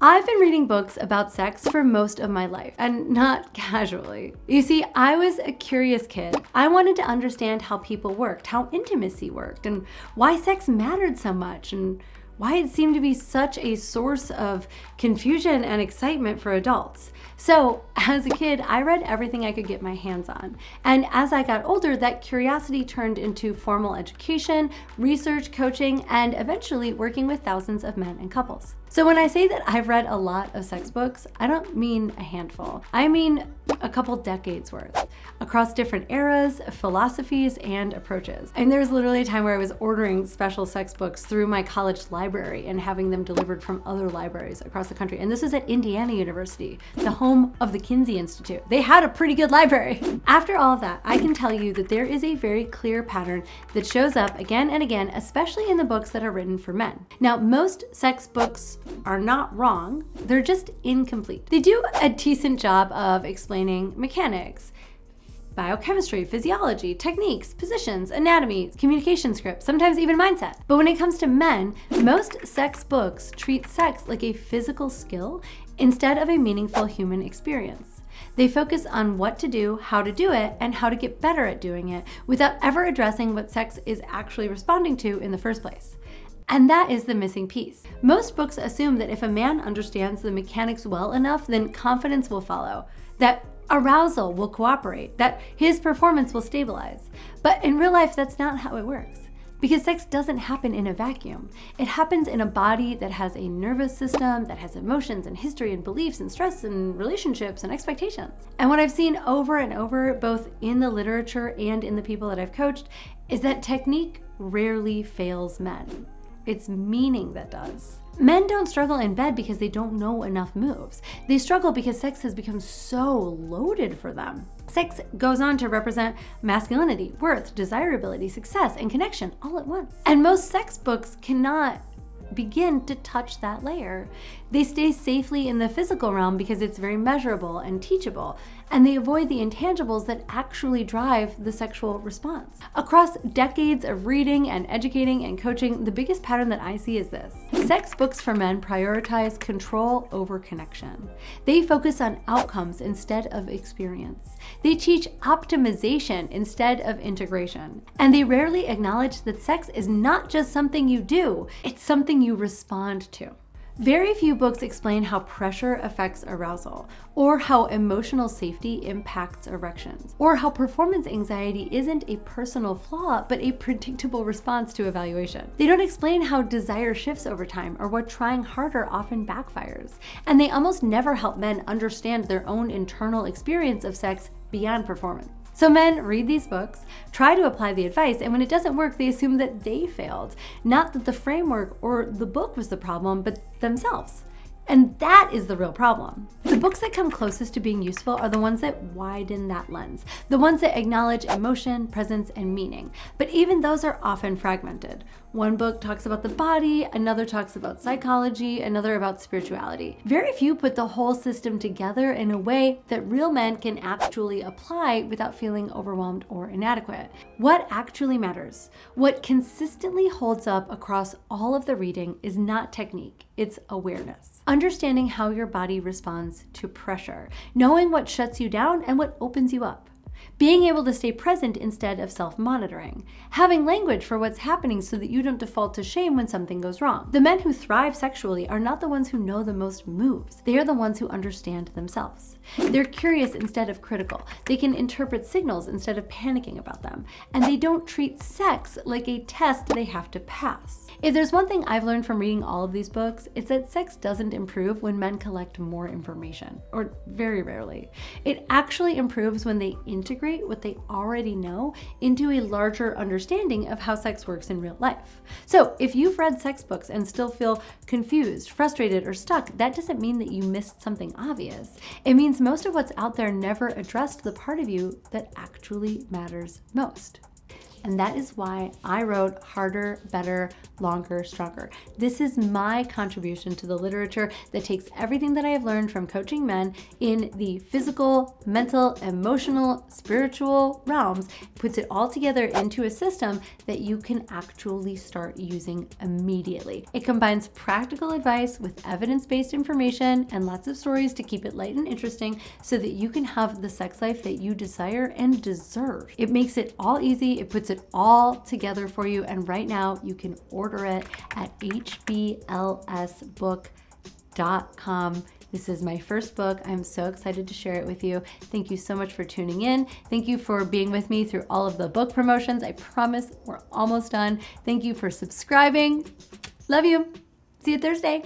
I've been reading books about sex for most of my life, and not casually. You see, I was a curious kid. I wanted to understand how people worked, how intimacy worked, and why sex mattered so much, and why it seemed to be such a source of confusion and excitement for adults. So, as a kid, I read everything I could get my hands on. And as I got older, that curiosity turned into formal education, research, coaching, and eventually working with thousands of men and couples. So when I say that I've read a lot of sex books, I don't mean a handful. I mean a couple decades worth, across different eras, philosophies, and approaches. And there was literally a time where I was ordering special sex books through my college library and having them delivered from other libraries across the country. And this was at Indiana University, the home of the Kinsey Institute. They had a pretty good library. After all of that, I can tell you that there is a very clear pattern that shows up again and again, especially in the books that are written for men. Now, most sex books are not wrong, they're just incomplete. They do a decent job of explaining mechanics, biochemistry, physiology, techniques, positions, anatomy, communication scripts, sometimes even mindset. But when it comes to men, most sex books treat sex like a physical skill instead of a meaningful human experience. They focus on what to do, how to do it, and how to get better at doing it without ever addressing what sex is actually responding to in the first place. And that is the missing piece. Most books assume that if a man understands the mechanics well enough, then confidence will follow, that arousal will cooperate, that his performance will stabilize. But in real life, that's not how it works. Because sex doesn't happen in a vacuum. It happens in a body that has a nervous system, that has emotions and history and beliefs and stress and relationships and expectations. And what I've seen over and over, both in the literature and in the people that I've coached, is that technique rarely fails men. It's meaning that does. Men don't struggle in bed because they don't know enough moves. They struggle because sex has become so loaded for them. Sex goes on to represent masculinity, worth, desirability, success, and connection all at once. And most sex books cannot begin to touch that layer. They stay safely in the physical realm because it's very measurable and teachable, and they avoid the intangibles that actually drive the sexual response. Across decades of reading and educating and coaching, the biggest pattern that I see is this. Sex books for men prioritize control over connection. They focus on outcomes instead of experience. They teach optimization instead of integration. And they rarely acknowledge that sex is not just something you do, it's something you respond to. Very few books explain how pressure affects arousal, or how emotional safety impacts erections, or how performance anxiety isn't a personal flaw, but a predictable response to evaluation. They don't explain how desire shifts over time, or what trying harder often backfires. And they almost never help men understand their own internal experience of sex beyond performance. So men read these books, try to apply the advice, and when it doesn't work, they assume that they failed. Not that the framework or the book was the problem, but themselves. And that is the real problem. The books that come closest to being useful are the ones that widen that lens, the ones that acknowledge emotion, presence, and meaning. But even those are often fragmented. One book talks about the body, another talks about psychology, another about spirituality. Very few put the whole system together in a way that real men can actually apply without feeling overwhelmed or inadequate. What actually matters, what consistently holds up across all of the reading is not technique, it's awareness. Understanding how your body responds to pressure, knowing what shuts you down and what opens you up. Being able to stay present instead of self-monitoring. Having language for what's happening so that you don't default to shame when something goes wrong. The men who thrive sexually are not the ones who know the most moves. They are the ones who understand themselves. They're curious instead of critical. They can interpret signals instead of panicking about them. And they don't treat sex like a test they have to pass. If there's one thing I've learned from reading all of these books, it's that sex doesn't improve when men collect more information, or very rarely. It actually improves when they integrate what they already know into a larger understanding of how sex works in real life. So if you've read sex books and still feel confused, frustrated, or stuck, that doesn't mean that you missed something obvious. It means most of what's out there never addressed the part of you that actually matters most. And that is why I wrote Harder, Better, Longer, Stronger. This is my contribution to the literature that takes everything that I have learned from coaching men in the physical, mental, emotional, spiritual realms, puts it all together into a system that you can actually start using immediately. It combines practical advice with evidence-based information and lots of stories to keep it light and interesting so that you can have the sex life that you desire and deserve. It makes it all easy. It puts it all together for you. And right now you can order it at hblsbook.com. This is my first book. I'm so excited to share it with you. Thank you so much for tuning in. Thank you for being with me through all of the book promotions. I promise we're almost done. Thank you for subscribing. Love you. See you Thursday.